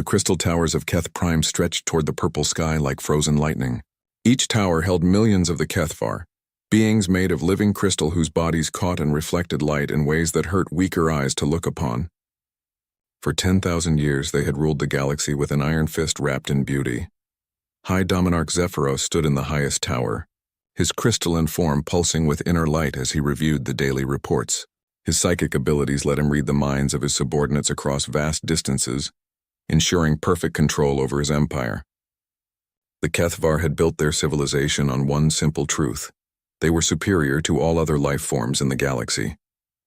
The crystal towers of Keth Prime stretched toward the purple sky like frozen lightning. Each tower held millions of the Kethvar, beings made of living crystal whose bodies caught and reflected light in ways that hurt weaker eyes to look upon. For 10,000 years they had ruled the galaxy with an iron fist wrapped in beauty. High Dominarch Zephyros stood in the highest tower, his crystalline form pulsing with inner light as he reviewed the daily reports. His psychic abilities let him read the minds of his subordinates across vast distances, ensuring perfect control over his empire. The Kethvar had built their civilization on one simple truth. They were superior to all other life forms in the galaxy.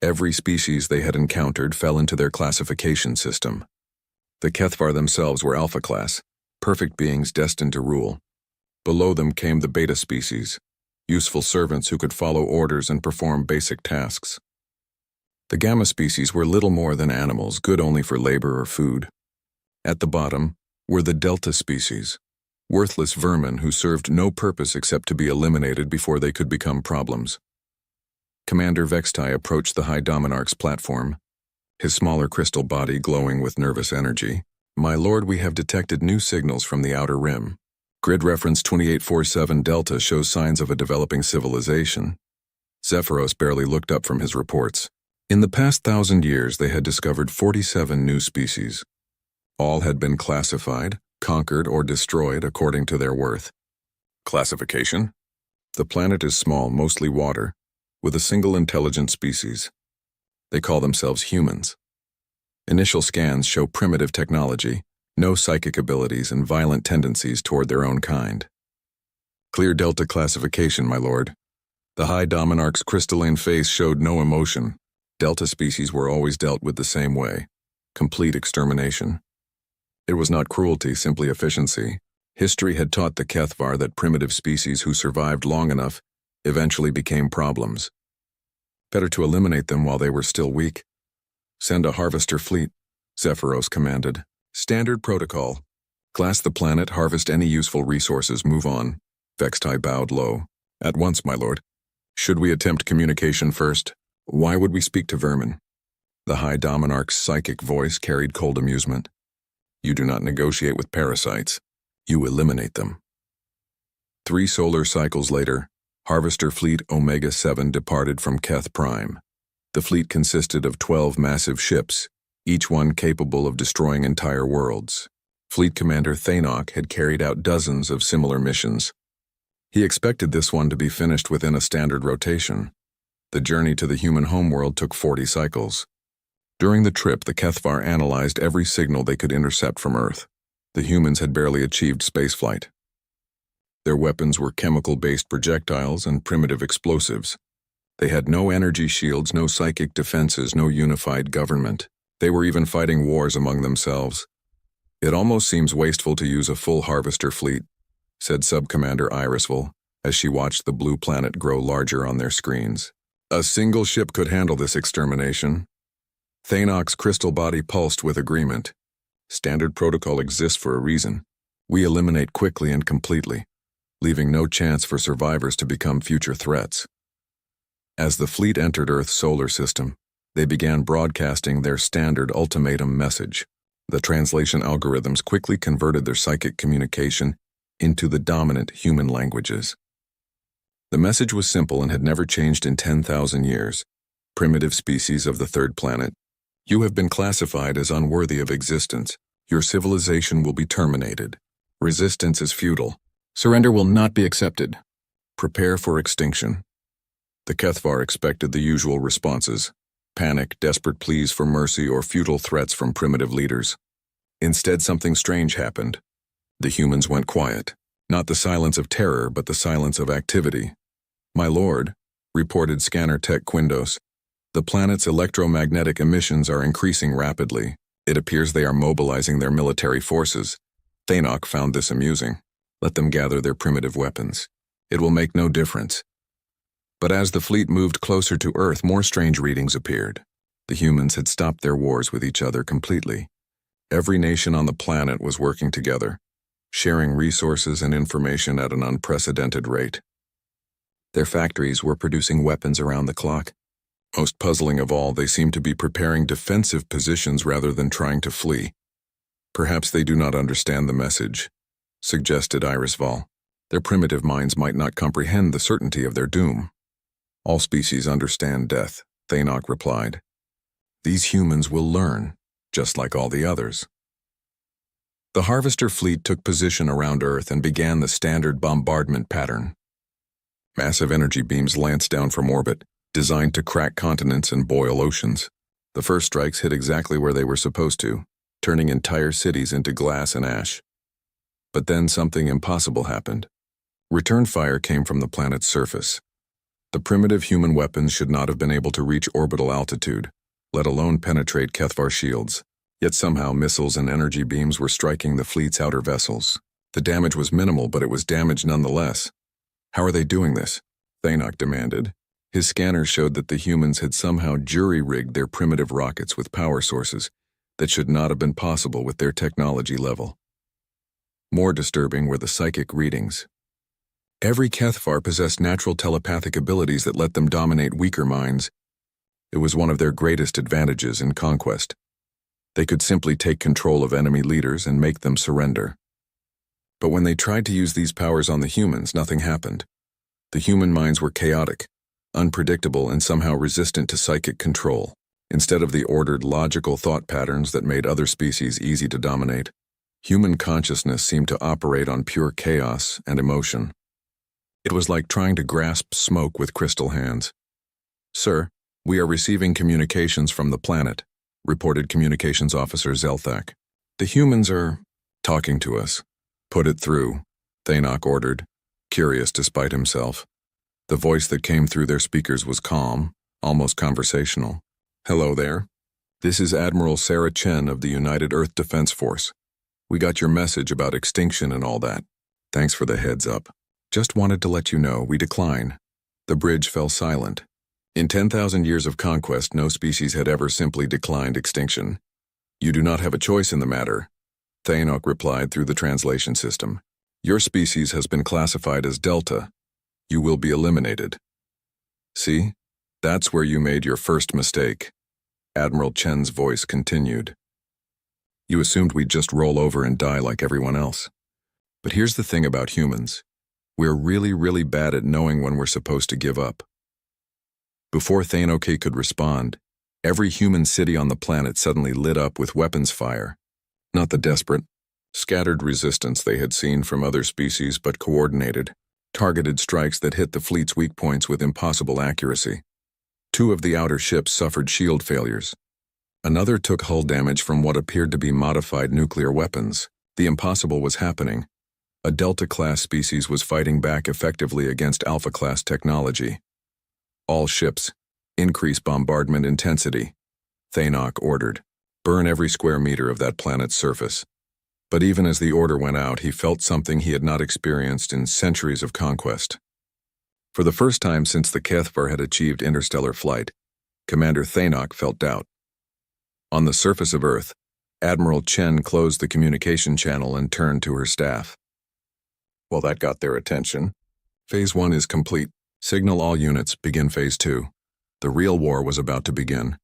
Every species they had encountered fell into their classification system. The Kethvar themselves were Alpha class, perfect beings destined to rule. Below them came the Beta species, useful servants who could follow orders and perform basic tasks. The Gamma species were little more than animals, good only for labor or food. At the bottom were the Delta species, worthless vermin who served no purpose except to be eliminated before they could become problems. Commander Vextai approached the High Dominarch's platform, his smaller crystal body glowing with nervous energy. "My lord, we have detected new signals from the outer rim. Grid reference 2847 Delta shows signs of a developing civilization." Zephyros barely looked up from his reports. In the past 1,000 years, they had discovered 47 new species. All had been classified, conquered, or destroyed according to their worth. Classification? The planet is small, mostly water, with a single intelligent species. They call themselves humans. Initial scans show primitive technology, no psychic abilities, and violent tendencies toward their own kind. Clear Delta classification, my lord. The High Dominarch's crystalline face showed no emotion. Delta species were always dealt with the same way, complete extermination. It was not cruelty, simply efficiency. History had taught the Kethvar that primitive species who survived long enough eventually became problems. Better to eliminate them while they were still weak. "Send a harvester fleet," Zephyros commanded. "Standard protocol. Glass the planet, harvest any useful resources, move on." Vextai bowed low. "At once, my lord." "Should we attempt communication first? Why would we speak to vermin?" The High Dominarch's psychic voice carried cold amusement. "You do not negotiate with parasites. You eliminate them." 3 solar cycles later, Harvester Fleet Omega-7 departed from Keth Prime. The fleet consisted of 12 massive ships, each one capable of destroying entire worlds. Fleet Commander Thanok had carried out dozens of similar missions. He expected this one to be finished within a standard rotation. The journey to the human homeworld took 40 cycles. During the trip, the Kethvar analyzed every signal they could intercept from Earth. The humans had barely achieved spaceflight. Their weapons were chemical-based projectiles and primitive explosives. They had no energy shields, no psychic defenses, no unified government. They were even fighting wars among themselves. "It almost seems wasteful to use a full harvester fleet," said Sub-Commander Irisville, as she watched the blue planet grow larger on their screens. "A single ship could handle this extermination." Thanok's crystal body pulsed with agreement. "Standard protocol exists for a reason. We eliminate quickly and completely, leaving no chance for survivors to become future threats." As the fleet entered Earth's solar system, they began broadcasting their standard ultimatum message. The translation algorithms quickly converted their psychic communication into the dominant human languages. The message was simple and had never changed in 10,000 years. "Primitive species of the third planet, you have been classified as unworthy of existence. Your civilization will be terminated. Resistance is futile. Surrender will not be accepted. Prepare for extinction." The Kethvar expected the usual responses: panic, desperate pleas for mercy, or futile threats from primitive leaders. Instead, something strange happened. The humans went quiet. Not the silence of terror, but the silence of activity. "My lord," reported Scanner Tech Quindos, "the planet's electromagnetic emissions are increasing rapidly. It appears they are mobilizing their military forces." Thanok found this amusing. "Let them gather their primitive weapons. It will make no difference." But as the fleet moved closer to Earth, more strange readings appeared. The humans had stopped their wars with each other completely. Every nation on the planet was working together, sharing resources and information at an unprecedented rate. Their factories were producing weapons around the clock. Most puzzling of all, they seemed to be preparing defensive positions rather than trying to flee. Perhaps they do not understand the message, suggested Irisval. Their primitive minds might not comprehend the certainty of their doom. All species understand death, Thainok replied. These humans will learn, just like all the others. The Harvester fleet took position around Earth and began the standard bombardment pattern. Massive energy beams lanced down from orbit, designed to crack continents and boil oceans. The first strikes hit exactly where they were supposed to, turning entire cities into glass and ash. But then something impossible happened. Return fire came from the planet's surface. The primitive human weapons should not have been able to reach orbital altitude, let alone penetrate Kethvar shields. Yet somehow missiles and energy beams were striking the fleet's outer vessels. The damage was minimal, but it was damage nonetheless. How are they doing this? Thainok demanded. His scanners showed that the humans had somehow jury-rigged their primitive rockets with power sources that should not have been possible with their technology level. More disturbing were the psychic readings. Every Kethvar possessed natural telepathic abilities that let them dominate weaker minds. It was one of their greatest advantages in conquest. They could simply take control of enemy leaders and make them surrender. But when they tried to use these powers on the humans, nothing happened. The human minds were chaotic, unpredictable, and somehow resistant to psychic control. Instead of the ordered, logical thought patterns that made other species easy to dominate, human consciousness seemed to operate on pure chaos and emotion. It was like trying to grasp smoke with crystal hands. "Sir, we are receiving communications from the planet," reported Communications Officer Zelthak. "The humans are talking to us." "Put it through," Thainok ordered, curious despite himself. The voice that came through their speakers was calm, almost conversational. "Hello there. This is Admiral Sarah Chen of the United Earth Defense Force. We got your message about extinction and all that. Thanks for the heads up. Just wanted to let you know we decline." The bridge fell silent. In 10,000 years of conquest, no species had ever simply declined extinction. "You do not have a choice in the matter," Thainok replied through the translation system. "Your species has been classified as Delta. You will be eliminated." "See? That's where you made your first mistake," Admiral Chen's voice continued. "You assumed we'd just roll over and die like everyone else. But here's the thing about humans. We're really, really bad at knowing when we're supposed to give up." Before Thainok could respond, every human city on the planet suddenly lit up with weapons fire. Not the desperate, scattered resistance they had seen from other species, but coordinated, targeted strikes that hit the fleet's weak points with impossible accuracy. 2 of the outer ships suffered shield failures. Another took hull damage from what appeared to be modified nuclear weapons. The impossible was happening. A Delta-class species was fighting back effectively against Alpha-class technology. "All ships, increase bombardment intensity," Thainok ordered. "Burn every square meter of that planet's surface." But even as the order went out, he felt something he had not experienced in centuries of conquest. For the first time since the Kethvar had achieved interstellar flight, Commander Thainok felt doubt. On the surface of Earth, Admiral Chen closed the communication channel and turned to her staff. Well, that got their attention. Phase 1 is complete. Signal all units, begin Phase 2. The real war was about to begin.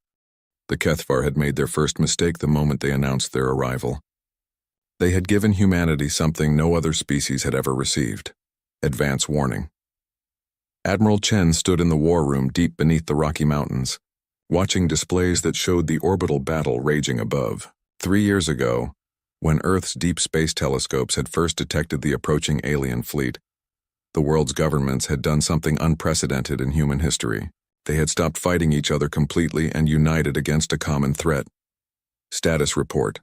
The Kethvar had made their first mistake the moment they announced their arrival. They had given humanity something no other species had ever received: advance warning. Admiral Chen stood in the war room deep beneath the Rocky Mountains, watching displays that showed the orbital battle raging above. 3 years ago, when Earth's deep space telescopes had first detected the approaching alien fleet, the world's governments had done something unprecedented in human history. They had stopped fighting each other completely and united against a common threat. "Status report,"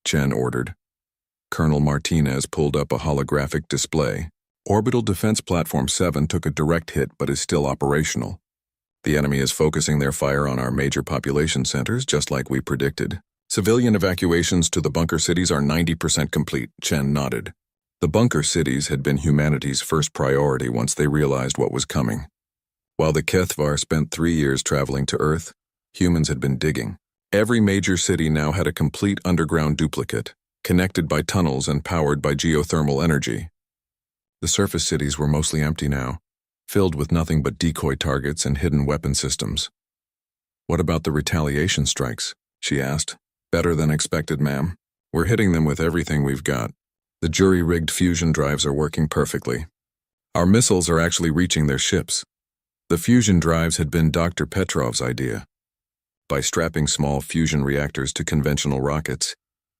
Chen ordered. Colonel Martinez pulled up a holographic display. "Orbital Defense Platform 7 took a direct hit but is still operational. The enemy is focusing their fire on our major population centers, just like we predicted. Civilian evacuations to the bunker cities are 90% complete," Chen nodded. The bunker cities had been humanity's first priority once they realized what was coming. While the Kethvar spent 3 years traveling to Earth, humans had been digging. Every major city now had a complete underground duplicate, connected by tunnels and powered by geothermal energy. The surface cities were mostly empty now, filled with nothing but decoy targets and hidden weapon systems. "What about the retaliation strikes?" she asked. "Better than expected, ma'am." We're hitting them with everything we've got. The jury-rigged fusion drives are working perfectly. Our missiles are actually reaching their ships. The fusion drives had been Dr. Petrov's idea. By strapping small fusion reactors to conventional rockets,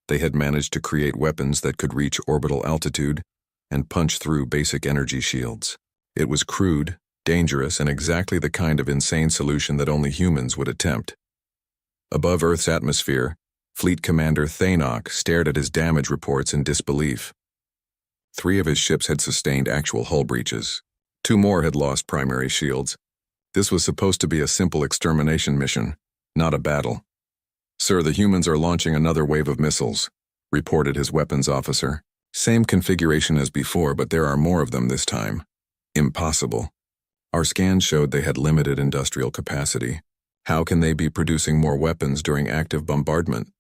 they had managed to create weapons that could reach orbital altitude and punch through basic energy shields. It was crude, dangerous, and exactly the kind of insane solution that only humans would attempt. Above Earth's atmosphere, Fleet Commander Thainok stared at his damage reports in disbelief. 3 of his ships had sustained actual hull breaches. 2 more had lost primary shields. This was supposed to be a simple extermination mission, not a battle. "Sir, the humans are launching another wave of missiles," reported his weapons officer. "Same configuration as before, but there are more of them this time." "Impossible. Our scans showed they had limited industrial capacity. How can they be producing more weapons during active bombardment?"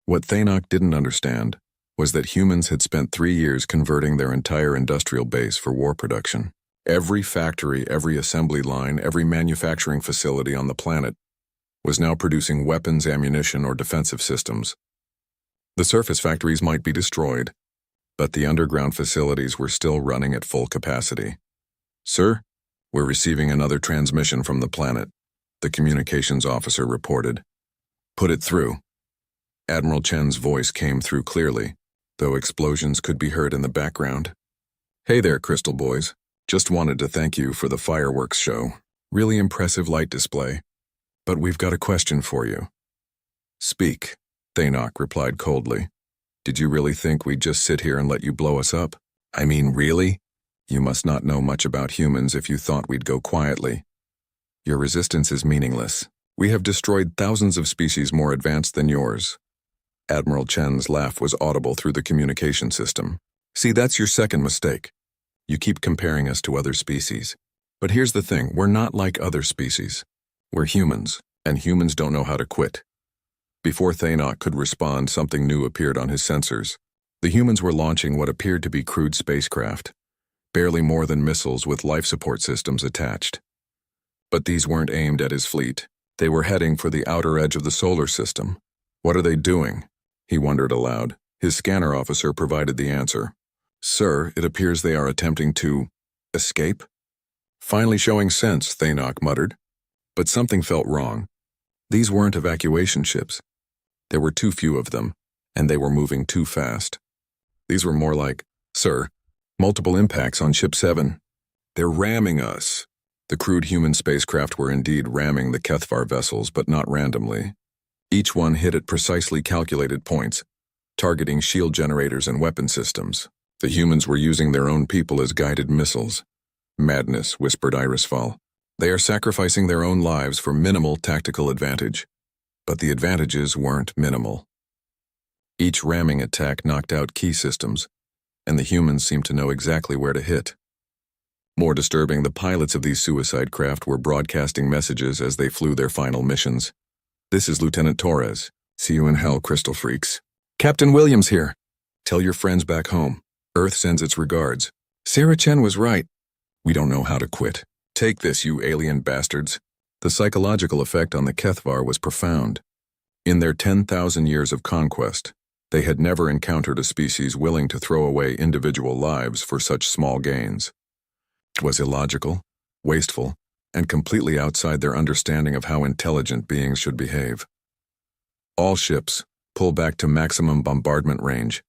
What Thainok didn't understand was that humans had spent 3 years converting their entire industrial base for war production. Every factory, every assembly line, every manufacturing facility on the planet was now producing weapons, ammunition, or defensive systems. The surface factories might be destroyed, but the underground facilities were still running at full capacity. "Sir, we're receiving another transmission from the planet," the communications officer reported. "Put it through." Admiral Chen's voice came through clearly, though explosions could be heard in the background. "Hey there, Crystal Boys. Just wanted to thank you for the fireworks show. Really impressive light display. But we've got a question for you." "Speak," Thainok replied coldly. "Did you really think we'd just sit here and let you blow us up? I mean, really? You must not know much about humans if you thought we'd go quietly. Your resistance is meaningless. We have destroyed thousands of species more advanced than yours." Admiral Chen's laugh was audible through the communication system. "See, that's your second mistake. You keep comparing us to other species. But here's the thing, we're not like other species. We're humans, and humans don't know how to quit." Before Thainok could respond, something new appeared on his sensors. The humans were launching what appeared to be crude spacecraft, barely more than missiles with life support systems attached. But these weren't aimed at his fleet. They were heading for the outer edge of the solar system. "What are they doing?" he wondered aloud. His scanner officer provided the answer. "Sir, it appears they are attempting to escape." "Finally showing sense," Thainok muttered. But something felt wrong. These weren't evacuation ships. There were too few of them, and they were moving too fast. These were more like, "Sir, multiple impacts on Ship 7. They're ramming us." The crude human spacecraft were indeed ramming the Kethvar vessels, but not randomly. Each one hit at precisely calculated points, targeting shield generators and weapon systems. The humans were using their own people as guided missiles. "Madness," whispered Irisfall. "They are sacrificing their own lives for minimal tactical advantage." But the advantages weren't minimal. Each ramming attack knocked out key systems, and the humans seemed to know exactly where to hit. More disturbing, the pilots of these suicide craft were broadcasting messages as they flew their final missions. "This is Lieutenant Torres. See you in hell, Crystal Freaks. Captain Williams here. Tell your friends back home. Earth sends its regards. Sarah Chen was right. We don't know how to quit. Take this, you alien bastards." The psychological effect on the Kethvar was profound. In their 10,000 years of conquest, they had never encountered a species willing to throw away individual lives for such small gains. It was illogical, wasteful, and completely outside their understanding of how intelligent beings should behave. "All ships, pull back to maximum bombardment range,"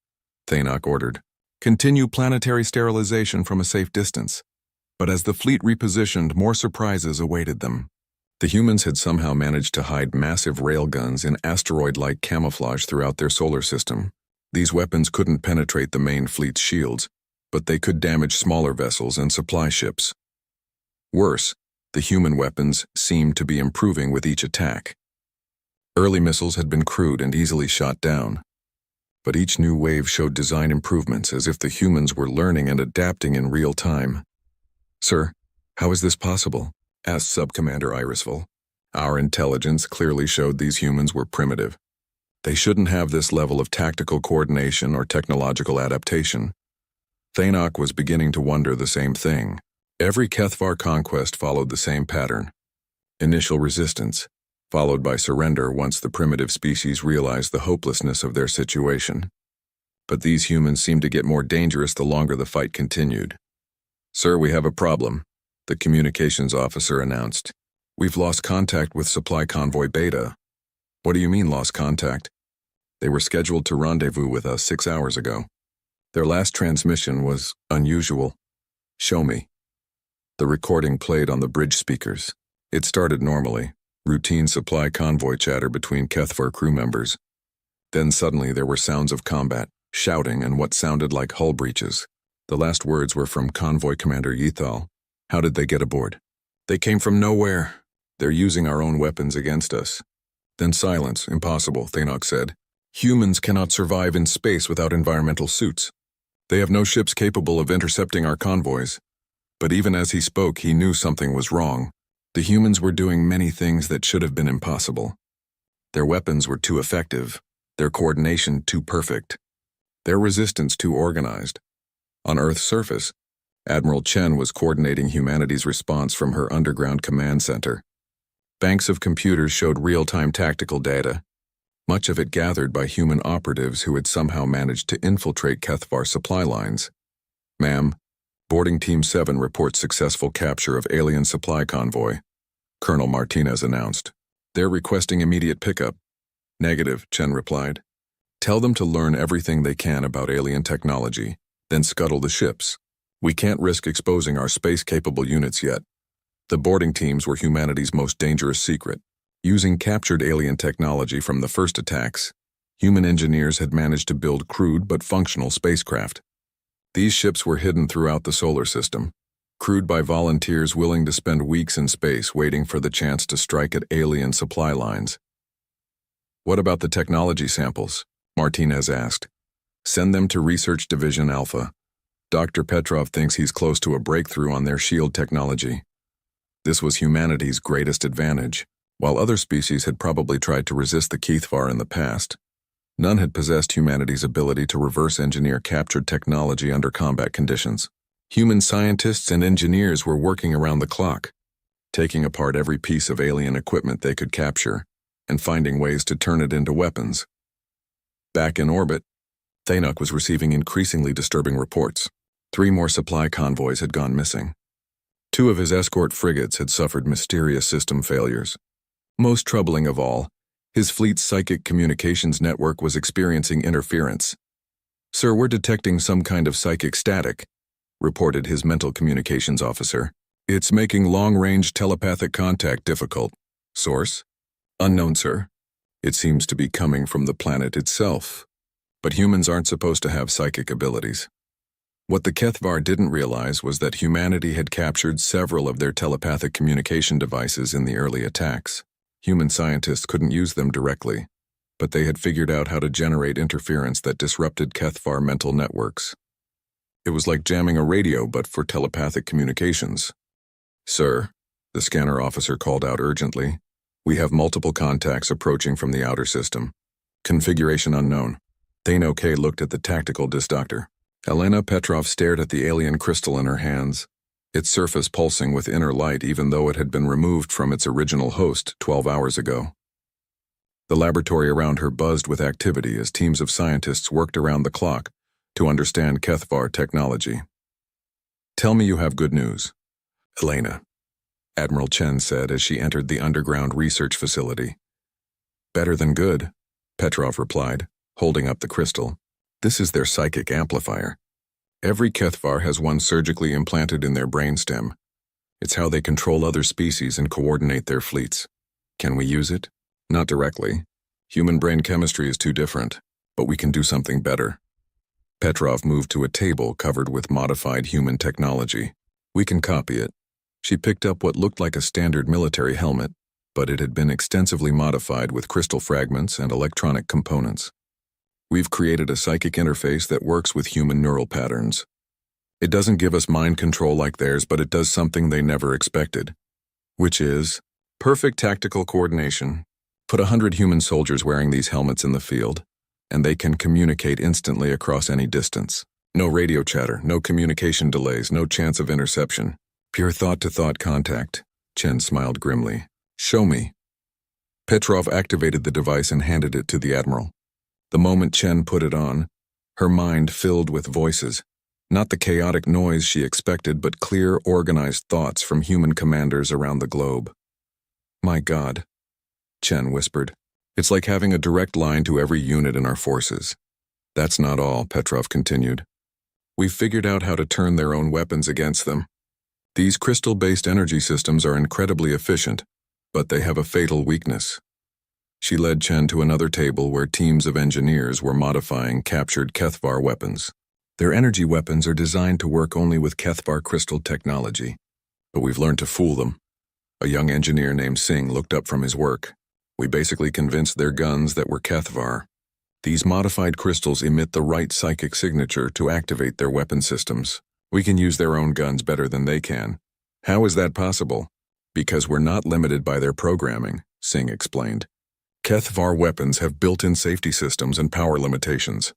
Thainok ordered. "Continue planetary sterilization from a safe distance." But as the fleet repositioned, more surprises awaited them. The humans had somehow managed to hide massive railguns in asteroid-like camouflage throughout their solar system. These weapons couldn't penetrate the main fleet's shields, but they could damage smaller vessels and supply ships. Worse, the human weapons seemed to be improving with each attack. Early missiles had been crude and easily shot down, but each new wave showed design improvements as if the humans were learning and adapting in real time. "Sir, how is this possible?" asked Subcommander Irisville. "Our intelligence clearly showed these humans were primitive. They shouldn't have this level of tactical coordination or technological adaptation." Thainok was beginning to wonder the same thing. Every Kethvar conquest followed the same pattern. Initial resistance, followed by surrender once the primitive species realized the hopelessness of their situation. But these humans seemed to get more dangerous the longer the fight continued. "Sir, we have a problem," the communications officer announced. "We've lost contact with Supply Convoy Beta." "What do you mean, lost contact?" "They were scheduled to rendezvous with us 6 hours ago. Their last transmission was unusual." "Show me." The recording played on the bridge speakers. It started normally, routine supply convoy chatter between Kethvar crew members. Then suddenly there were sounds of combat, shouting, and what sounded like hull breaches. The last words were from Convoy Commander Yithal. "How did they get aboard?" "They came from nowhere. They're using our own weapons against us." "Then silence. Impossible," Thanok said. "Humans cannot survive in space without environmental suits. They have no ships capable of intercepting our convoys." But even as he spoke, he knew something was wrong. The humans were doing many things that should have been impossible. Their weapons were too effective, their coordination too perfect, their resistance too organized. On Earth's surface, Admiral Chen was coordinating humanity's response from her underground command center. Banks of computers showed real-time tactical data, much of it gathered by human operatives who had somehow managed to infiltrate Kethvar supply lines. "Ma'am, Boarding Team 7 reports successful capture of alien supply convoy," Colonel Martinez announced. "They're requesting immediate pickup." "Negative," Chen replied. "Tell them to learn everything they can about alien technology, then scuttle the ships. We can't risk exposing our space-capable units yet." The boarding teams were humanity's most dangerous secret. Using captured alien technology from the first attacks, human engineers had managed to build crude but functional spacecraft. These ships were hidden throughout the solar system, crewed by volunteers willing to spend weeks in space waiting for the chance to strike at alien supply lines. "What about the technology samples?" Martinez asked. "Send them to Research Division Alpha. Dr. Petrov thinks he's close to a breakthrough on their shield technology." This was humanity's greatest advantage. While other species had probably tried to resist the Kethvar in the past, none had possessed humanity's ability to reverse engineer captured technology under combat conditions. Human scientists and engineers were working around the clock, taking apart every piece of alien equipment they could capture and finding ways to turn it into weapons. Back in orbit, Thanok was receiving increasingly disturbing reports. 3 more supply convoys had gone missing. 2 of his escort frigates had suffered mysterious system failures. Most troubling of all, his fleet's psychic communications network was experiencing interference. "Sir, we're detecting some kind of psychic static," reported his mental communications officer. "It's making long-range telepathic contact difficult." "Source?" "Unknown, sir. It seems to be coming from the planet itself. But humans aren't supposed to have psychic abilities." What the Kethvar didn't realize was that humanity had captured several of their telepathic communication devices in the early attacks. Human scientists couldn't use them directly, but they had figured out how to generate interference that disrupted Kethvar mental networks. It was like jamming a radio, but for telepathic communications. "Sir," the scanner officer called out urgently, "we have multiple contacts approaching from the outer system. Configuration unknown." Thanok looked at the tactical disc doctor. Elena Petrov stared at the alien crystal in her hands, its surface pulsing with inner light even though it had been removed from its original host 12 hours ago. The laboratory around her buzzed with activity as teams of scientists worked around the clock to understand Kethvar technology. "Tell me you have good news." "Elena," Admiral Chen said as she entered the underground research facility. "Better than good," Petrov replied, holding up the crystal. "This is their psychic amplifier. Every Kethvar has one surgically implanted in their brainstem. It's how they control other species and coordinate their fleets. Can we use it? Not directly. Human brain chemistry is too different, but we can do something better." Petrov moved to a table covered with modified human technology. "We can copy it." She picked up what looked like a standard military helmet, but it had been extensively modified with crystal fragments and electronic components. "We've created a psychic interface that works with human neural patterns. It doesn't give us mind control like theirs, but it does something they never expected, which is perfect tactical coordination. Put 100 human soldiers wearing these helmets in the field, and they can communicate instantly across any distance. No radio chatter, no communication delays, no chance of interception. Pure thought-to-thought contact." Chen smiled grimly. "Show me." Petrov activated the device and handed it to the admiral. The moment Chen put it on, Her mind filled with voices. Not the chaotic noise she expected, but clear, organized thoughts from human commanders around the globe. "My God," Chen whispered. "It's like having a direct line to every unit in our forces." "That's not all," Petrov continued. "We've figured out how to turn their own weapons against them. These crystal-based energy systems are incredibly efficient, but they have a fatal weakness." She led Chen to another table where teams of engineers were modifying captured Kethvar weapons. Their energy weapons are designed to work only with Kethvar crystal technology, but we've learned to fool them. A young engineer named Singh looked up from his work. "We basically convinced their guns that we're Kethvar. These modified crystals emit the right psychic signature to activate their weapon systems. We can use their own guns better than they can." "How is that possible?" "Because we're not limited by their programming," Singh explained. "Kethvar weapons have built-in safety systems and power limitations.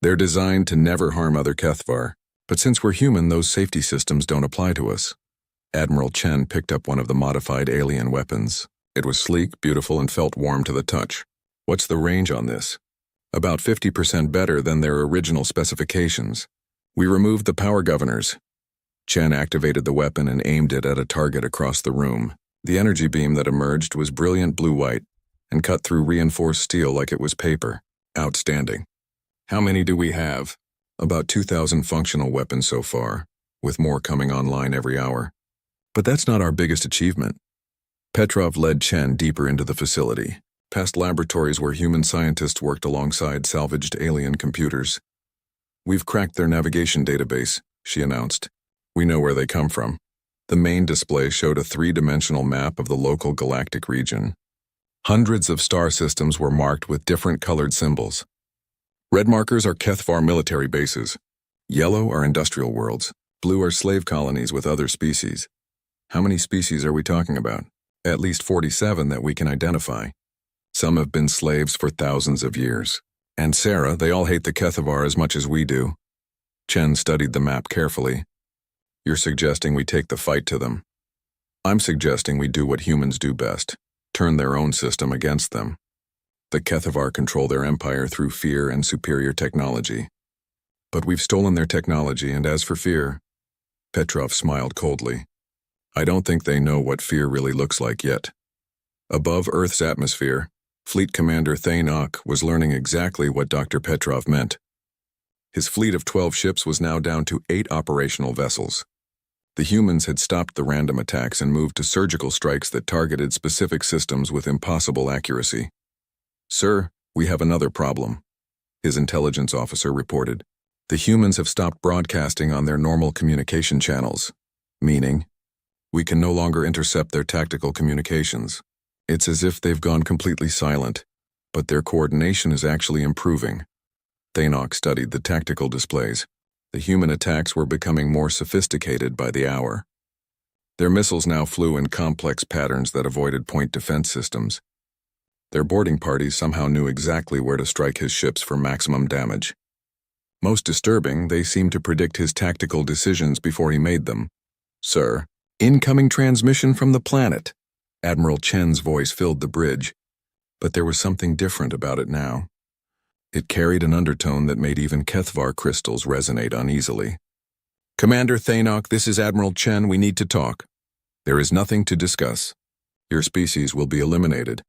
They're designed to never harm other Kethvar, but since we're human, those safety systems don't apply to us." Admiral Chen picked up one of the modified alien weapons. It was sleek, beautiful, and felt warm to the touch. "What's the range on this?" "About 50% better than their original specifications. We removed the power governors." Chen activated the weapon and aimed it at a target across the room. The energy beam that emerged was brilliant blue-white and cut through reinforced steel like it was paper. "Outstanding. How many do we have?" "About 2,000 functional weapons so far, with more coming online every hour. But that's not our biggest achievement." Petrov led Chen deeper into the facility, past laboratories where human scientists worked alongside salvaged alien computers. "We've cracked their navigation database," she announced. "We know where they come from." The main display showed a three-dimensional map of the local galactic region. Hundreds of star systems were marked with different colored symbols. Red markers are Kethvar military bases. Yellow are industrial worlds. Blue are slave colonies with other species. How many species are we talking about? At least 47 that we can identify. Some have been slaves for thousands of years. And Sarah, they all hate the Kethvar as much as we do. Chen studied the map carefully. "You're suggesting we take the fight to them." "I'm suggesting we do what humans do best, turn their own system against them. The Kethvar control their empire through fear and superior technology. But we've stolen their technology, and as for fear..." Petrov smiled coldly. "I don't think they know what fear really looks like yet." Above Earth's atmosphere, Fleet Commander Thainok was learning exactly what Dr. Petrov meant. His fleet of 12 ships was now down to 8 operational vessels. The humans had stopped the random attacks and moved to surgical strikes that targeted specific systems with impossible accuracy. "Sir, we have another problem," his intelligence officer reported. "The humans have stopped broadcasting on their normal communication channels." "Meaning?" "We can no longer intercept their tactical communications. It's as if they've gone completely silent, but their coordination is actually improving." Thainok studied the tactical displays. The human attacks were becoming more sophisticated by the hour. Their missiles now flew in complex patterns that avoided point defense systems. Their boarding parties somehow knew exactly where to strike his ships for maximum damage. Most disturbing, they seemed to predict his tactical decisions before he made them. "Sir, incoming transmission from the planet." Admiral Chen's voice filled the bridge, but there was something different about it now. It carried an undertone that made even Kethvar crystals resonate uneasily. "Commander Thainok, this is Admiral Chen. We need to talk." "There is nothing to discuss. Your species will be eliminated."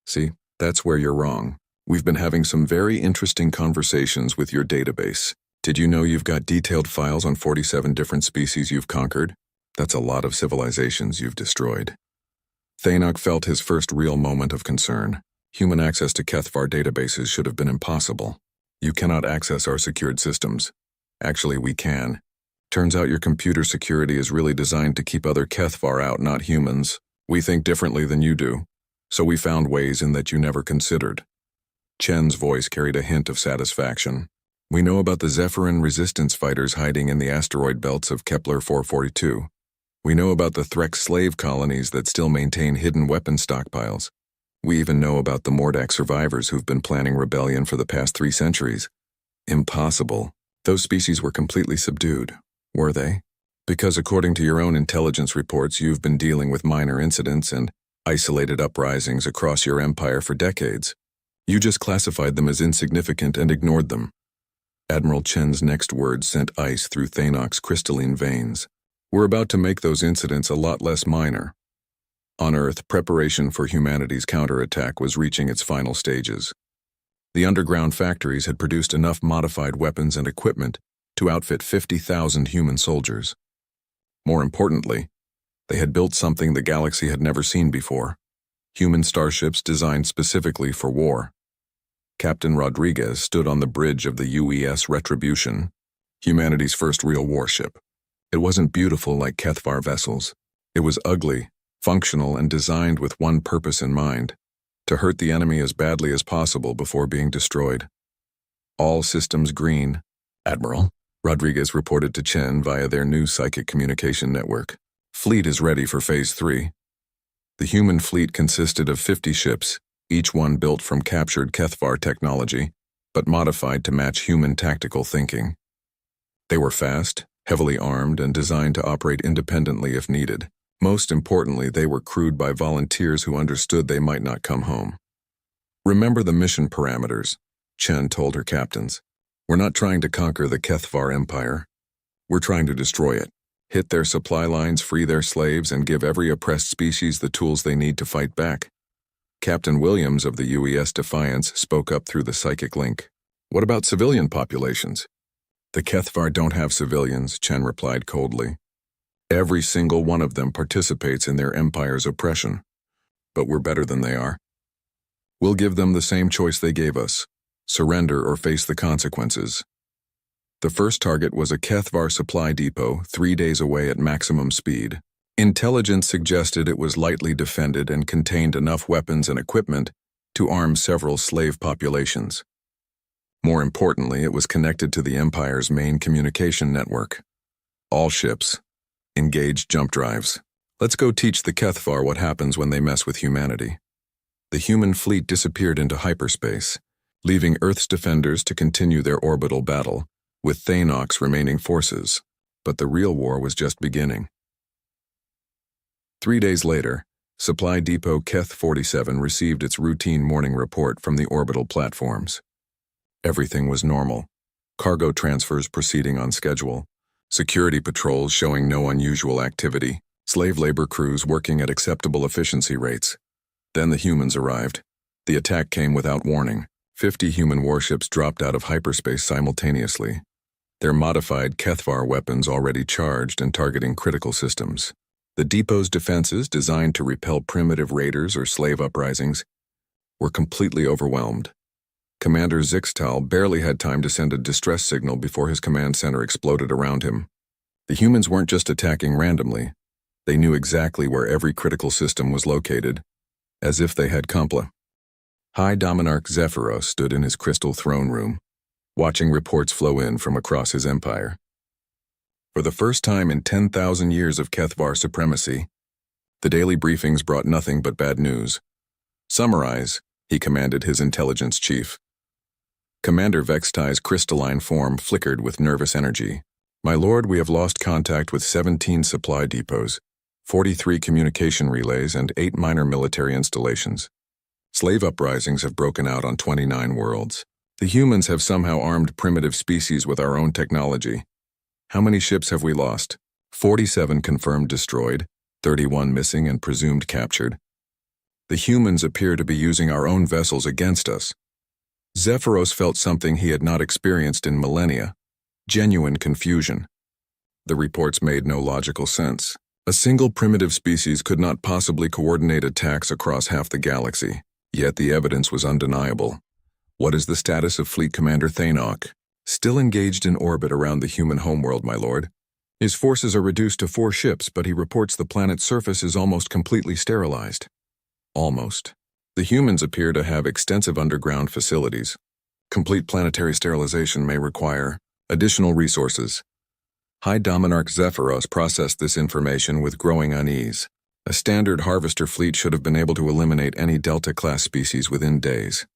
"See, that's where you're wrong. We've been having some very interesting conversations with your database. Did you know you've got detailed files on 47 different species you've conquered? That's a lot of civilizations you've destroyed." Thainok felt his first real moment of concern. Human access to Kethvar databases should have been impossible. "You cannot access our secured systems." "Actually, we can. Turns out your computer security is really designed to keep other Kethvar out, not humans. We think differently than you do. So we found ways in that you never considered." Chen's voice carried a hint of satisfaction. "We know about the Zephyrin resistance fighters hiding in the asteroid belts of Kepler 442. We know about the Threx slave colonies that still maintain hidden weapon stockpiles. We even know about the Mordak survivors who've been planning rebellion for the past 3 centuries. Impossible. Those species were completely subdued, were they? Because according to your own intelligence reports, you've been dealing with minor incidents and isolated uprisings across your empire for decades. You just classified them as insignificant and ignored them. Admiral Chen's next words sent ice through Thanok's crystalline veins. We're about to make those incidents a lot less minor. On Earth, preparation for humanity's counterattack was reaching its final stages. The underground factories had produced enough modified weapons and equipment to outfit 50,000 human soldiers. More importantly, they had built something the galaxy had never seen before: human starships designed specifically for war. Captain Rodriguez stood on the bridge of the UES Retribution, humanity's first real warship. It wasn't beautiful like Kethvar vessels. It was ugly, functional, and designed with one purpose in mind: to hurt the enemy as badly as possible before being destroyed. All systems green, Admiral, Rodriguez reported to Chen via their new psychic communication network. Fleet is ready for Phase 3. The human fleet consisted of 50 ships, each one built from captured Kethvar technology, but modified to match human tactical thinking. They were fast, heavily armed, and designed to operate independently if needed. Most importantly, they were crewed by volunteers who understood they might not come home. Remember the mission parameters, Chen told her captains. We're not trying to conquer the Kethvar Empire. We're trying to destroy it, hit their supply lines, free their slaves, and give every oppressed species the tools they need to fight back. Captain Williams of the UES Defiance spoke up through the psychic link. What about civilian populations? The Kethvar don't have civilians, Chen replied coldly. Every single one of them participates in their empire's oppression. But we're better than they are. We'll give them the same choice they gave us: surrender or face the consequences. The first target was a Kethvar supply depot 3 days away at maximum speed. Intelligence suggested it was lightly defended and contained enough weapons and equipment to arm several slave populations. More importantly, it was connected to the Empire's main communication network. All ships, engage jump drives. Let's go teach the Kethvar what happens when they mess with humanity. The human fleet disappeared into hyperspace, leaving Earth's defenders to continue their orbital battle, with Thanok's remaining forces. But the real war was just beginning. 3 days later, Supply Depot Keth-47 received its routine morning report from the orbital platforms. Everything was normal. Cargo transfers proceeding on schedule, security patrols showing no unusual activity, slave labor crews working at acceptable efficiency rates. Then the humans arrived. The attack came without warning. 50 human warships dropped out of hyperspace simultaneously, their modified Kethvar weapons already charged and targeting critical systems. The depot's defenses, designed to repel primitive raiders or slave uprisings, were completely overwhelmed. Commander Zixtal barely had time to send a distress signal before his command center exploded around him. The humans weren't just attacking randomly. They knew exactly where every critical system was located, as if they had compla. High Dominarch Zephyros stood in his crystal throne room, watching reports flow in from across his empire. For the first time in 10,000 years of Kethvar supremacy, the daily briefings brought nothing but bad news. Summarize, he commanded his intelligence chief. Commander Vextai's crystalline form flickered with nervous energy. My lord, we have lost contact with 17 supply depots, 43 communication relays, and 8 minor military installations. Slave uprisings have broken out on 29 worlds. The humans have somehow armed primitive species with our own technology. How many ships have we lost? 47 confirmed destroyed, 31 missing and presumed captured. The humans appear to be using our own vessels against us. Zephyros felt something he had not experienced in millennia: genuine confusion. The reports made no logical sense. A single primitive species could not possibly coordinate attacks across half the galaxy, yet the evidence was undeniable. What is the status of Fleet Commander Thanok? Still engaged in orbit around the human homeworld, my lord. His forces are reduced to 4 ships, but he reports the planet's surface is almost completely sterilized. Almost. The humans appear to have extensive underground facilities. Complete planetary sterilization may require additional resources. High Dominarch Zephyros processed this information with growing unease. A standard harvester fleet should have been able to eliminate any Delta-class species within days.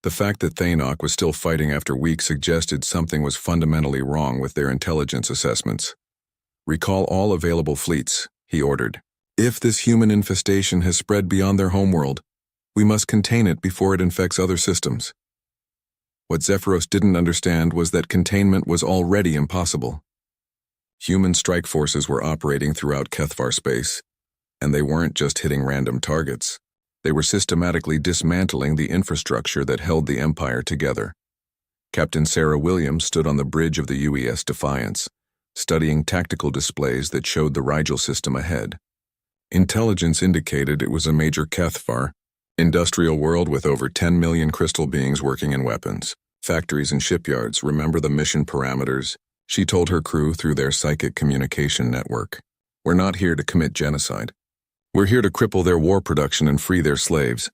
The fact that Thanok was still fighting after weeks suggested something was fundamentally wrong with their intelligence assessments. Recall all available fleets, he ordered. If this human infestation has spread beyond their homeworld, we must contain it before it infects other systems. What Zephyros didn't understand was that containment was already impossible. Human strike forces were operating throughout Kethvar space, and they weren't just hitting random targets. They were systematically dismantling the infrastructure that held the Empire together. Captain Sarah Williams stood on the bridge of the UES Defiance, studying tactical displays that showed the Rigel system ahead. Intelligence indicated it was a major Kethvar, industrial world with over 10 million crystal beings working in weapons, factories and shipyards. Remember the mission parameters? She told her crew through their psychic communication network. We're not here to commit genocide. We're here to cripple their war production and free their slaves.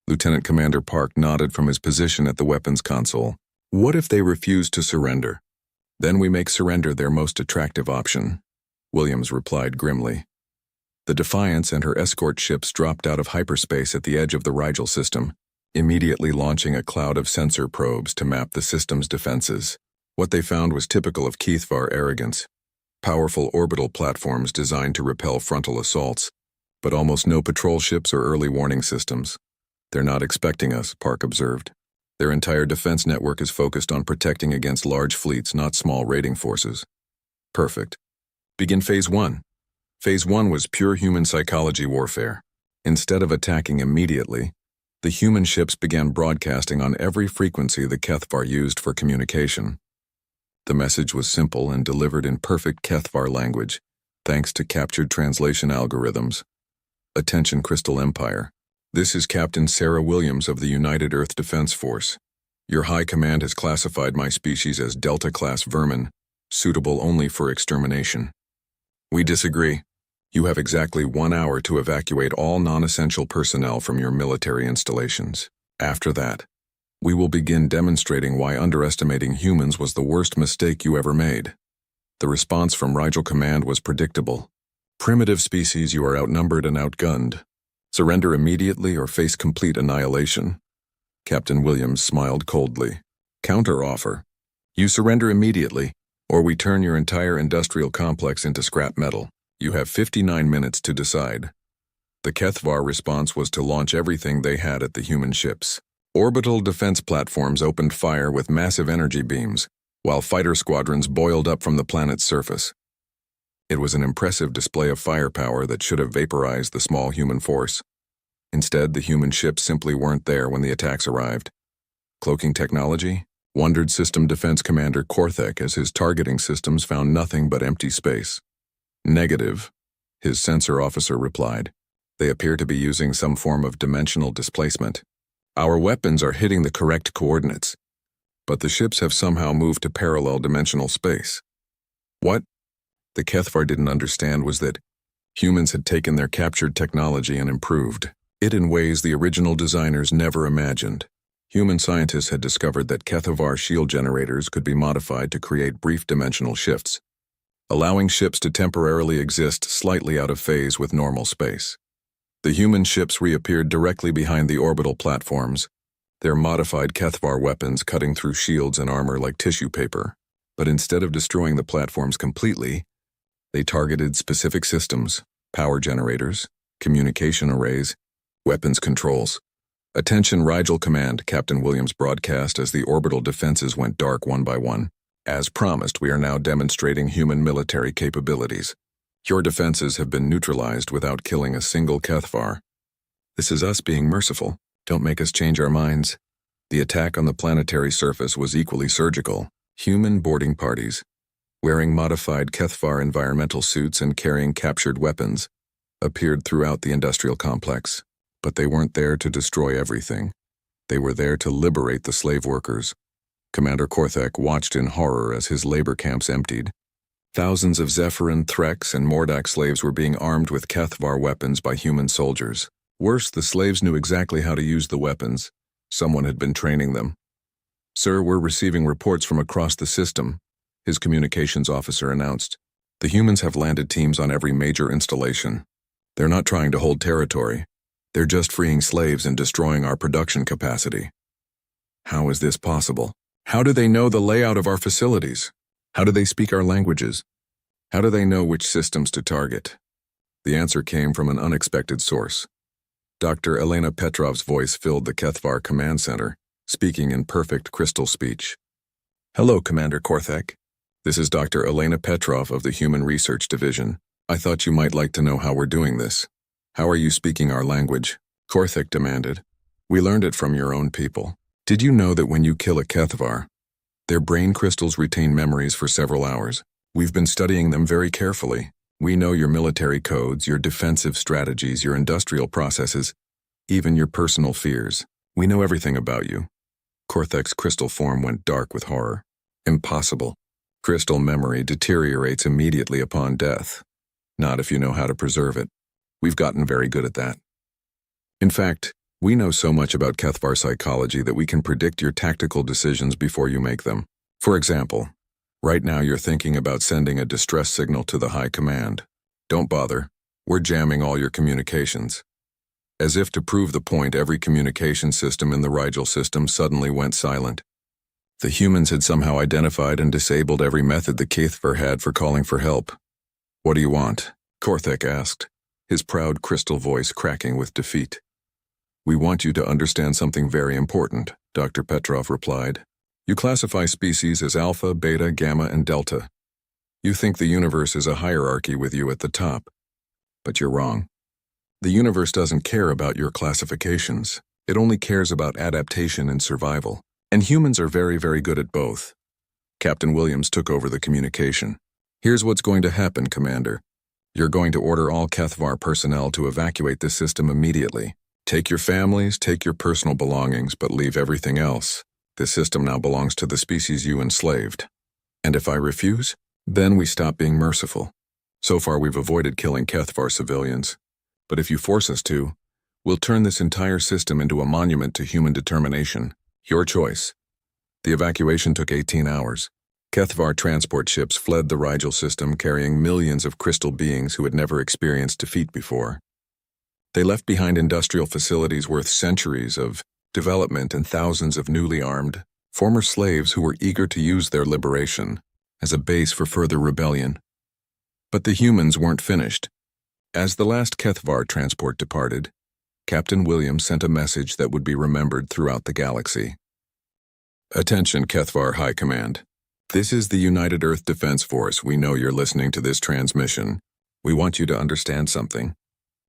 Lieutenant Commander Park nodded from his position at the weapons console. What if they refuse to surrender? Then we make surrender their most attractive option, Williams replied grimly. The Defiance and her escort ships dropped out of hyperspace at the edge of the Rigel system, immediately launching a cloud of sensor probes to map the system's defenses. What they found was typical of Kethvar arrogance. Powerful orbital platforms designed to repel frontal assaults, but almost no patrol ships or early warning systems. They're not expecting us, Park observed. Their entire defense network is focused on protecting against large fleets, not small raiding forces. Perfect. Begin Phase 1. Phase 1 was pure human psychology warfare. Instead of attacking immediately, the human ships began broadcasting on every frequency the Kethvar used for communication. The message was simple and delivered in perfect Kethvar language, thanks to captured translation algorithms. Attention Crystal Empire. This is Captain Sarah Williams of the United Earth Defense Force. Your High Command has classified my species as Delta-class vermin, suitable only for extermination. We disagree. You have exactly 1 hour to evacuate all non-essential personnel from your military installations. After that, we will begin demonstrating why underestimating humans was the worst mistake you ever made. The response from Rigel Command was predictable. Primitive species, you are outnumbered and outgunned. Surrender immediately or face complete annihilation. Captain Williams smiled coldly. Counter-offer. You surrender immediately, or we turn your entire industrial complex into scrap metal. You have 59 minutes to decide. The Kethvar response was to launch everything they had at the human ships. Orbital defense platforms opened fire with massive energy beams, while fighter squadrons boiled up from the planet's surface. It was an impressive display of firepower that should have vaporized the small human force. Instead, the human ships simply weren't there when the attacks arrived. Cloaking technology? Wondered System Defense Commander Korthek as his targeting systems found nothing but empty space. Negative, his sensor officer replied. They appear to be using some form of dimensional displacement. Our weapons are hitting the correct coordinates, but the ships have somehow moved to parallel dimensional space. What the Kethvar didn't understand was that humans had taken their captured technology and improved it in ways the original designers never imagined. Human scientists had discovered that Kethvar shield generators could be modified to create brief dimensional shifts, allowing ships to temporarily exist slightly out of phase with normal space. The human ships reappeared directly behind the orbital platforms, their modified Kethvar weapons cutting through shields and armor like tissue paper. But instead of destroying the platforms completely, they targeted specific systems, power generators, communication arrays, weapons controls. Attention Rigel Command, Captain Williams broadcast as the orbital defenses went dark one by one. As promised, we are now demonstrating human military capabilities. Your defenses have been neutralized without killing a single Kethvar. This is us being merciful. Don't make us change our minds. The attack on the planetary surface was equally surgical. Human boarding parties, wearing modified Kethvar environmental suits and carrying captured weapons, appeared throughout the industrial complex. But they weren't there to destroy everything. They were there to liberate the slave workers. Commander Korthek watched in horror as his labor camps emptied. Thousands of Zephyrin, Threx, and Mordak slaves were being armed with Kethvar weapons by human soldiers. Worse, the slaves knew exactly how to use the weapons. Someone had been training them. Sir, we're receiving reports from across the system, his communications officer announced. The humans have landed teams on every major installation. They're not trying to hold territory. They're just freeing slaves and destroying our production capacity. How is this possible? How do they know the layout of our facilities? How do they speak our languages? How do they know which systems to target? The answer came from an unexpected source. Dr. Elena Petrov's voice filled the Kethvar command center, speaking in perfect crystal speech. Hello, Commander Korthek. This is Dr. Elena Petrov of the Human Research Division. I thought you might like to know how we're doing this. How are you speaking our language? Korthek demanded. We learned it from your own people. Did you know that when you kill a Kethvar, their brain crystals retain memories for several hours? We've been studying them very carefully. We know your military codes, your defensive strategies, your industrial processes, even your personal fears. We know everything about you. Korthek's crystal form went dark with horror. Impossible. Crystal memory deteriorates immediately upon death. Not if you know how to preserve it. We've gotten very good at that. In fact, we know so much about Kethvar psychology that we can predict your tactical decisions before you make them. For example, right now you're thinking about sending a distress signal to the High Command. Don't bother. We're jamming all your communications. As if to prove the point, every communication system in the Rigel system suddenly went silent. The humans had somehow identified and disabled every method the Kethvar had for calling for help. What do you want? Korthek asked, his proud crystal voice cracking with defeat. We want you to understand something very important, Dr. Petrov replied. You classify species as alpha, beta, gamma, and delta. You think the universe is a hierarchy with you at the top. But you're wrong. The universe doesn't care about your classifications. It only cares about adaptation and survival. And humans are very, very good at both. Captain Williams took over the communication. Here's what's going to happen, Commander. You're going to order all Kethvar personnel to evacuate this system immediately. Take your families, take your personal belongings, but leave everything else. This system now belongs to the species you enslaved. And if I refuse, then we stop being merciful. So far we've avoided killing Kethvar civilians. But if you force us to, we'll turn this entire system into a monument to human determination. Your choice. The evacuation took 18 hours. Kethvar transport ships fled the Rigel system carrying millions of crystal beings who had never experienced defeat before. They left behind industrial facilities worth centuries of development and thousands of newly armed, former slaves who were eager to use their liberation as a base for further rebellion. But the humans weren't finished. As the last Kethvar transport departed, Captain Williams sent a message that would be remembered throughout the galaxy. Attention, Kethvar High Command. This is the United Earth Defense Force. We know you're listening to this transmission. We want you to understand something.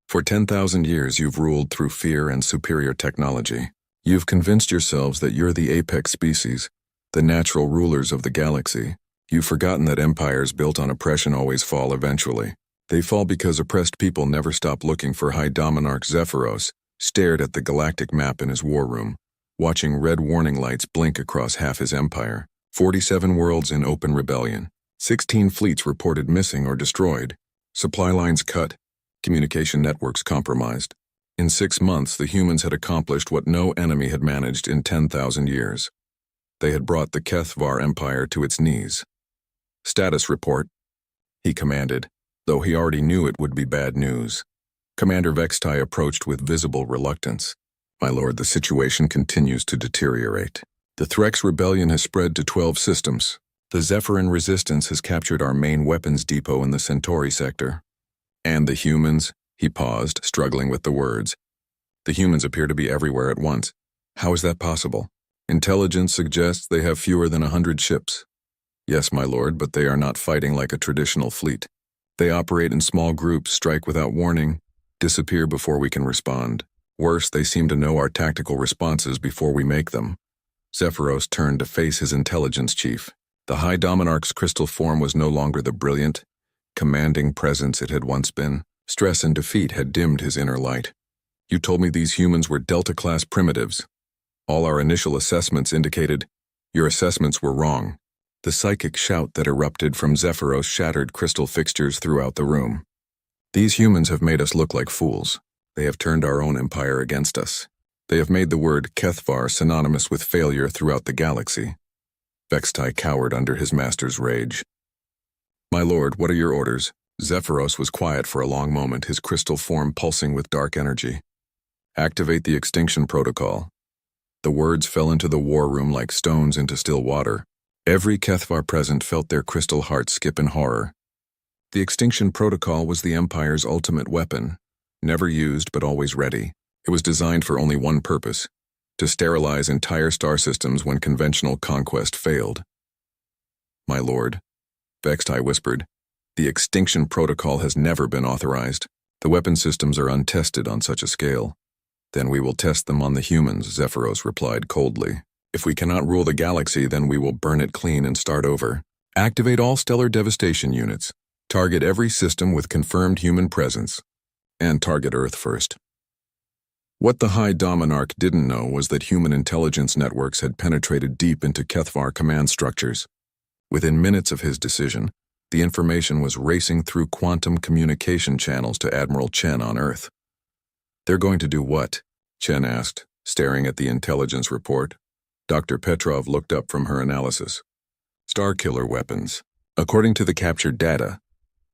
For 10,000 years, you've ruled through fear and superior technology. You've convinced yourselves that you're the apex species, the natural rulers of the galaxy. You've forgotten that empires built on oppression always fall eventually. They fall because oppressed people never stop looking for High Dominarch Zephyros, stared at the galactic map in his war room, watching red warning lights blink across half his empire. 47 worlds in open rebellion. 16 fleets reported missing or destroyed. Supply lines cut. Communication networks compromised. In 6 months, the humans had accomplished what no enemy had managed in 10,000 years. They had brought the Kethvar Empire to its knees. Status report, he commanded, though he already knew it would be bad news. Commander Vextai approached with visible reluctance. My lord, the situation continues to deteriorate. The Threx rebellion has spread to 12 systems. The Zephyrin resistance has captured our main weapons depot in the Centauri sector. And the humans, he paused, struggling with the words. The humans appear to be everywhere at once. How is that possible? Intelligence suggests they have fewer than 100 ships. Yes, my lord, but they are not fighting like a traditional fleet. They operate in small groups, strike without warning, disappear before we can respond. Worse, they seem to know our tactical responses before we make them. Zephyros turned to face his intelligence chief. The High Dominarch's crystal form was no longer the brilliant, commanding presence it had once been. Stress and defeat had dimmed his inner light. You told me these humans were Delta-class primitives. All our initial assessments indicated your assessments were wrong. The psychic shout that erupted from Zephyros shattered crystal fixtures throughout the room. These humans have made us look like fools. They have turned our own empire against us. They have made the word Kethvar synonymous with failure throughout the galaxy. Vextai cowered under his master's rage. My lord, what are your orders? Zephyros was quiet for a long moment, his crystal form pulsing with dark energy. Activate the extinction protocol. The words fell into the war room like stones into still water. Every Kethvar present felt their crystal hearts skip in horror. The extinction protocol was the Empire's ultimate weapon, never used but always ready. It was designed for only one purpose, to sterilize entire star systems when conventional conquest failed. My lord, Vextai whispered, the extinction protocol has never been authorized. The weapon systems are untested on such a scale. Then we will test them on the humans, Zephyros replied coldly. If we cannot rule the galaxy, then we will burn it clean and start over. Activate all stellar devastation units. Target every system with confirmed human presence. And target Earth first. What the High Dominarch didn't know was that human intelligence networks had penetrated deep into Kethvar command structures. Within minutes of his decision, the information was racing through quantum communication channels to Admiral Chen on Earth. They're going to do what? Chen asked, staring at the intelligence report. Dr. Petrov looked up from her analysis. Starkiller weapons. According to the captured data,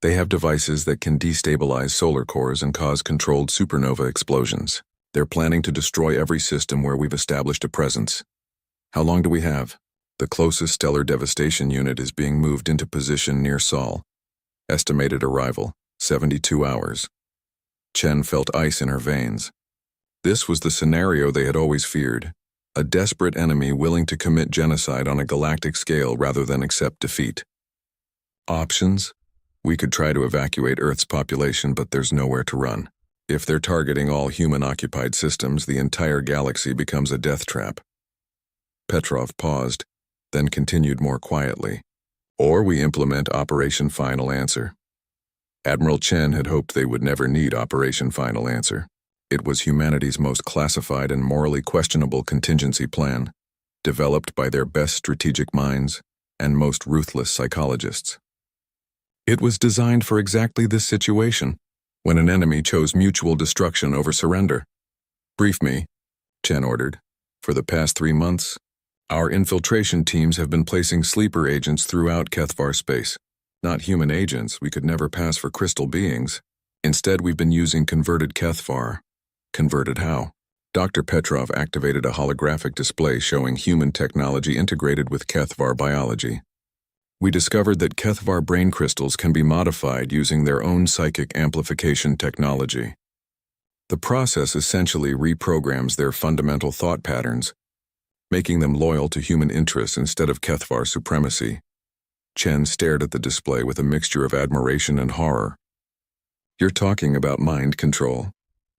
they have devices that can destabilize solar cores and cause controlled supernova explosions. They're planning to destroy every system where we've established a presence. How long do we have? The closest stellar devastation unit is being moved into position near Sol. Estimated arrival, 72 hours. Chen felt ice in her veins. This was the scenario they had always feared. A desperate enemy willing to commit genocide on a galactic scale rather than accept defeat. Options? We could try to evacuate Earth's population, but there's nowhere to run. If they're targeting all human-occupied systems, the entire galaxy becomes a death trap. Petrov paused, then continued more quietly. Or we implement Operation Final Answer. Admiral Chen had hoped they would never need Operation Final Answer. It was humanity's most classified and morally questionable contingency plan, developed by their best strategic minds and most ruthless psychologists. It was designed for exactly this situation, when an enemy chose mutual destruction over surrender. Brief me, Chen ordered. For the past 3 months, our infiltration teams have been placing sleeper agents throughout Kethvar space. Not human agents, we could never pass for crystal beings. Instead, we've been using converted Kethvar. Converted how? Dr. Petrov activated a holographic display showing human technology integrated with Kethvar biology. We discovered that Kethvar brain crystals can be modified using their own psychic amplification technology. The process essentially reprograms their fundamental thought patterns, making them loyal to human interests instead of Kethvar supremacy. Chen stared at the display with a mixture of admiration and horror. You're talking about mind control.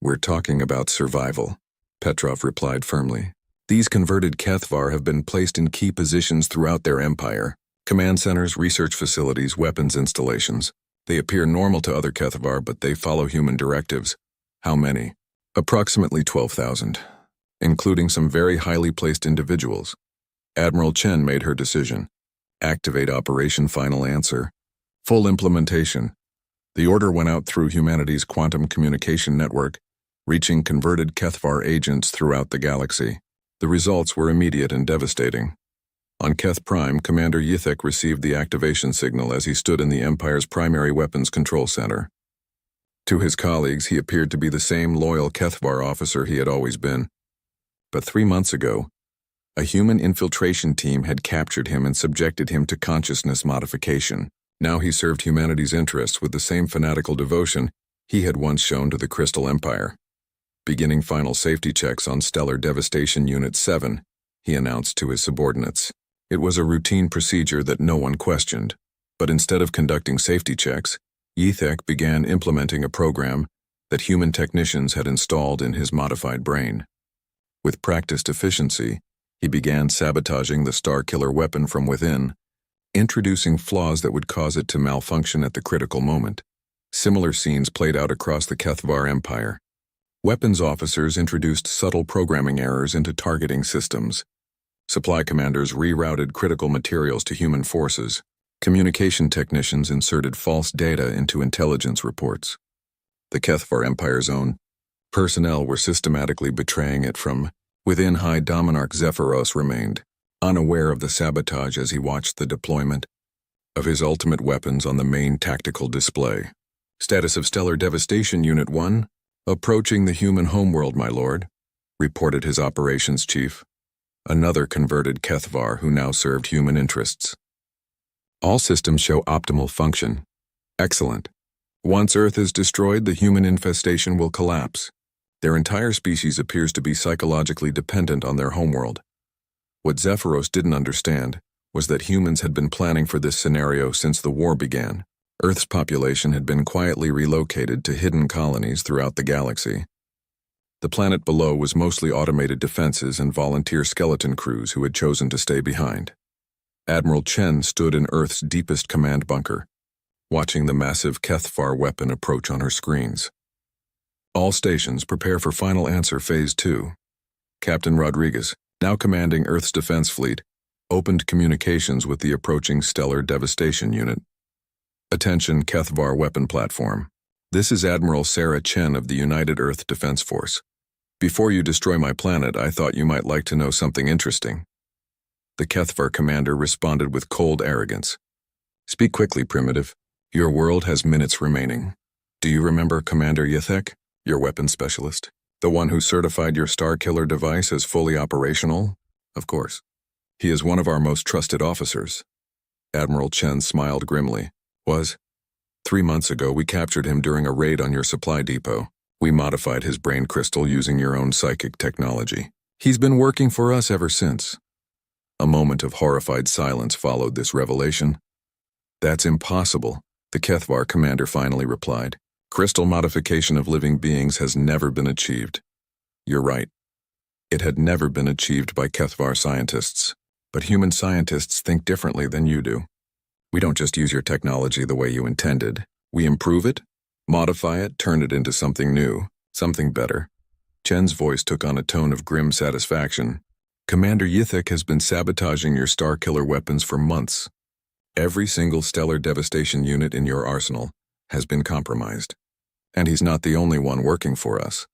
We're talking about survival, Petrov replied firmly. These converted Kethvar have been placed in key positions throughout their empire. Command centers, research facilities, weapons installations. They appear normal to other Kethvar, but they follow human directives. How many? Approximately 12,000. Including some very highly placed individuals. Admiral Chen made her decision. Activate Operation Final Answer. Full implementation. The order went out through humanity's quantum communication network, reaching converted Kethvar agents throughout the galaxy. The results were immediate and devastating. On Keth Prime, Commander Yithek received the activation signal as he stood in the Empire's primary weapons control center. To his colleagues, he appeared to be the same loyal Kethvar officer he had always been. But 3 months ago, a human infiltration team had captured him and subjected him to consciousness modification. Now he served humanity's interests with the same fanatical devotion he had once shown to the Crystal Empire. Beginning final safety checks on Stellar Devastation Unit 7, he announced to his subordinates. It was a routine procedure that no one questioned, but instead of conducting safety checks, Yithek began implementing a program that human technicians had installed in his modified brain. With practiced efficiency, he began sabotaging the Starkiller weapon from within, introducing flaws that would cause it to malfunction at the critical moment. Similar scenes played out across the Kethvar Empire. Weapons officers introduced subtle programming errors into targeting systems. Supply commanders rerouted critical materials to human forces. Communication technicians inserted false data into intelligence reports. The Kethvar Empire's own personnel were systematically betraying it from within. High Dominarch Zephyros remained unaware of the sabotage as he watched the deployment of his ultimate weapons on the main tactical display. Status of Stellar Devastation Unit 1, approaching the human homeworld, my lord, reported his operations chief, another converted Kethvar who now served human interests. All systems show optimal function. Excellent. Once Earth is destroyed, the human infestation will collapse. Their entire species appears to be psychologically dependent on their homeworld. What Zephyros didn't understand was that humans had been planning for this scenario since the war began. Earth's population had been quietly relocated to hidden colonies throughout the galaxy. The planet below was mostly automated defenses and volunteer skeleton crews who had chosen to stay behind. Admiral Chen stood in Earth's deepest command bunker, watching the massive Kethvar weapon approach on her screens. All stations prepare for final answer Phase 2. Captain Rodriguez, now commanding Earth's defense fleet, opened communications with the approaching Stellar Devastation Unit. Attention Kethvar weapon platform. This is Admiral Sarah Chen of the United Earth Defense Force. Before you destroy my planet, I thought you might like to know something interesting. The Kethvar commander responded with cold arrogance. Speak quickly, Primitive. Your world has minutes remaining. Do you remember Commander Yithek, your weapons specialist? The one who certified your Starkiller device as fully operational? Of course. He is one of our most trusted officers. Admiral Chen smiled grimly. 3 months ago, we captured him during a raid on your supply depot. We modified his brain crystal using your own psychic technology. He's been working for us ever since. A moment of horrified silence followed this revelation. That's impossible, the Kethvar commander finally replied. Crystal modification of living beings has never been achieved. You're right. It had never been achieved by Kethvar scientists. But human scientists think differently than you do. We don't just use your technology the way you intended. We improve it, modify it, turn it into something new, something better. Chen's voice took on a tone of grim satisfaction. Commander Yithek has been sabotaging your Starkiller weapons for months. Every single Stellar Devastation unit in your arsenal has been compromised. And he's not the only one working for us.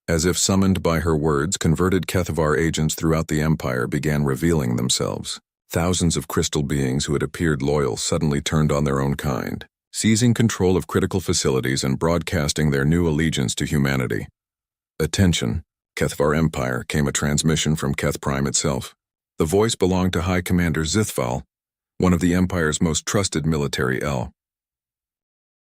As if summoned by her words, converted Kethvar agents throughout the Empire began revealing themselves. Thousands of crystal beings who had appeared loyal suddenly turned on their own kind, seizing control of critical facilities and broadcasting their new allegiance to humanity. Attention, Kethvar Empire, came a transmission from Keth Prime itself. The voice belonged to High Commander Zithval, one of the Empire's most trusted military L.